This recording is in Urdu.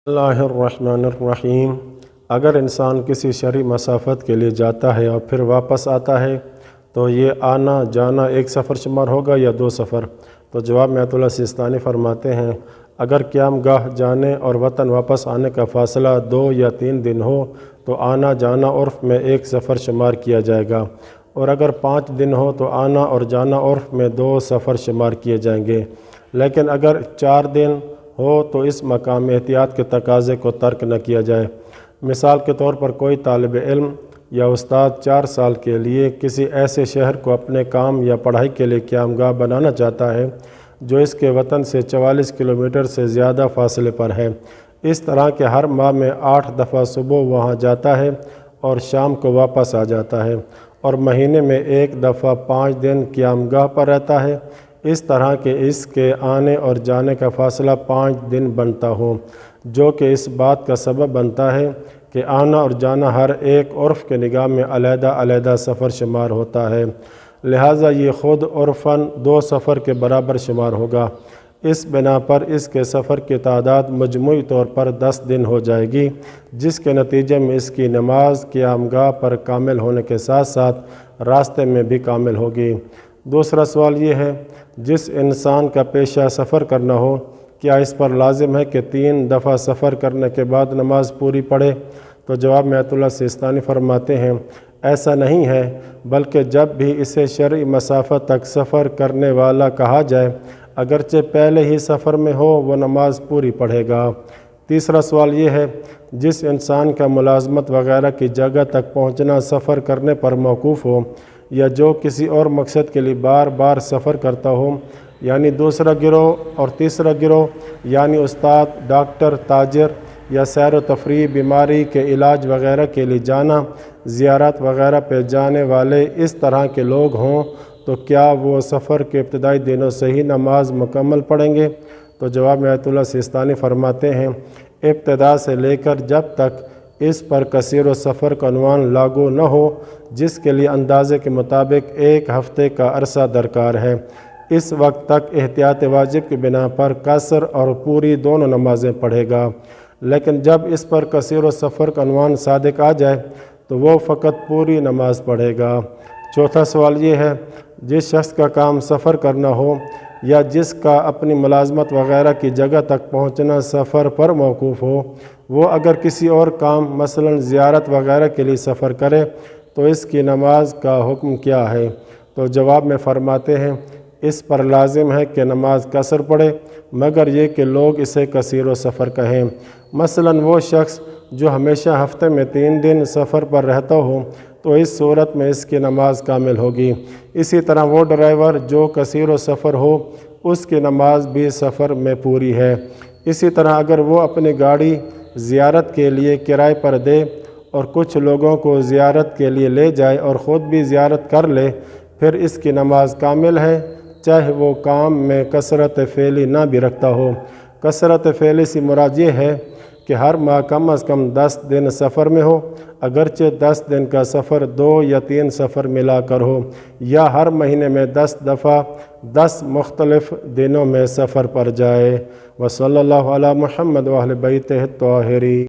اللہ الرحمن الرحیم۔ اگر انسان کسی شرعی مسافت کے لیے جاتا ہے اور پھر واپس آتا ہے تو یہ آنا جانا ایک سفر شمار ہوگا یا دو سفر؟ تو جواب میں آیت اللہ سیستانی فرماتے ہیں، اگر قیام گاہ جانے اور وطن واپس آنے کا فاصلہ 2 یا 3 دن ہو تو آنا جانا عرف میں ایک سفر شمار کیا جائے گا، اور اگر 5 دن ہو تو آنا اور جانا عرف میں 2 سفر شمار کیے جائیں گے۔ لیکن اگر 4 دن ہو تو اس مقام احتیاط کے تقاضے کو ترک نہ کیا جائے۔ مثال کے طور پر کوئی طالب علم یا استاد 4 سال کے لیے کسی ایسے شہر کو اپنے کام یا پڑھائی کے لیے قیام گاہ بنانا چاہتا ہے جو اس کے وطن سے 44 کلومیٹر سے زیادہ فاصلے پر ہے۔ اس طرح کہ ہر ماہ میں 8 دفعہ صبح وہاں جاتا ہے اور شام کو واپس آ جاتا ہے، اور مہینے میں 1 دفعہ 5 دن قیام گاہ پر رہتا ہے، اس طرح کہ اس کے آنے اور جانے کا فاصلہ 5 دن بنتا ہو، جو کہ اس بات کا سبب بنتا ہے کہ آنا اور جانا ہر ایک عرف کے نگاہ میں علیحدہ علیحدہ سفر شمار ہوتا ہے، لہٰذا یہ خود عرفاً 2 سفر کے برابر شمار ہوگا۔ اس بنا پر اس کے سفر کی تعداد مجموعی طور پر 10 دن ہو جائے گی، جس کے نتیجے میں اس کی نماز قیام گاہ پر کامل ہونے کے ساتھ ساتھ راستے میں بھی کامل ہوگی۔ دوسرا سوال یہ ہے، جس انسان کا پیشہ سفر کرنا ہو، کیا اس پر لازم ہے کہ 3 دفعہ سفر کرنے کے بعد نماز پوری پڑھے؟ تو جواب میں آیت اللہ سیستانی فرماتے ہیں، ایسا نہیں ہے، بلکہ جب بھی اسے شرعی مسافت تک سفر کرنے والا کہا جائے، اگرچہ پہلے ہی سفر میں ہو، وہ نماز پوری پڑھے گا۔ تیسرا سوال یہ ہے، جس انسان کا ملازمت وغیرہ کی جگہ تک پہنچنا سفر کرنے پر موقوف ہو، یا جو کسی اور مقصد کے لیے بار بار سفر کرتا ہو، یعنی دوسرا گروہ اور تیسرا گروہ، یعنی استاد، ڈاکٹر، تاجر یا سیر و تفریح، بیماری کے علاج وغیرہ کے لیے جانا، زیارت وغیرہ پہ جانے والے اس طرح کے لوگ ہوں، تو کیا وہ سفر کے ابتدائی دنوں سے ہی نماز مکمل پڑھیں گے؟ تو جواب میں آیت اللہ سیستانی فرماتے ہیں، ابتدا سے لے کر جب تک اس پر کثیر و سفر کا عنوان لاگو نہ ہو، جس کے لیے اندازے کے مطابق 1 ہفتے کا عرصہ درکار ہے، اس وقت تک احتیاط واجب کی بنا پر قصر اور پوری دونوں نمازیں پڑھے گا۔ لیکن جب اس پر کثیر و سفر کا عنوان صادق آ جائے تو وہ فقط پوری نماز پڑھے گا۔ چوتھا سوال یہ ہے، جس شخص کا کام سفر کرنا ہو یا جس کا اپنی ملازمت وغیرہ کی جگہ تک پہنچنا سفر پر موقوف ہو، وہ اگر کسی اور کام مثلا زیارت وغیرہ کے لیے سفر کرے تو اس کی نماز کا حکم کیا ہے؟ تو جواب میں فرماتے ہیں، اس پر لازم ہے کہ نماز قصر پڑھے، مگر یہ کہ لوگ اسے کثیر و سفر کہیں۔ مثلا وہ شخص جو ہمیشہ ہفتے میں 3 دن سفر پر رہتا ہو تو اس صورت میں اس کی نماز کامل ہوگی۔ اسی طرح وہ ڈرائیور جو کثیر و سفر ہو، اس کی نماز بھی سفر میں پوری ہے۔ اسی طرح اگر وہ اپنی گاڑی زیارت کے لیے کرائے پر دے اور کچھ لوگوں کو زیارت کے لیے لے جائے اور خود بھی زیارت کر لے، پھر اس کی نماز کامل ہے، چاہے وہ کام میں کثرت فعلی نہ بھی رکھتا ہو۔ کثرت فعلی سے مراد یہ ہے کہ ہر ماہ کم از کم 10 دن سفر میں ہو، اگرچہ 10 دن کا سفر 2 یا 3 سفر ملا کر ہو، یا ہر مہینے میں 10 دفعہ 10 مختلف دنوں میں سفر پر جائے۔ وصلی اللہ علی محمد و اہل بیتہ الطاہرین۔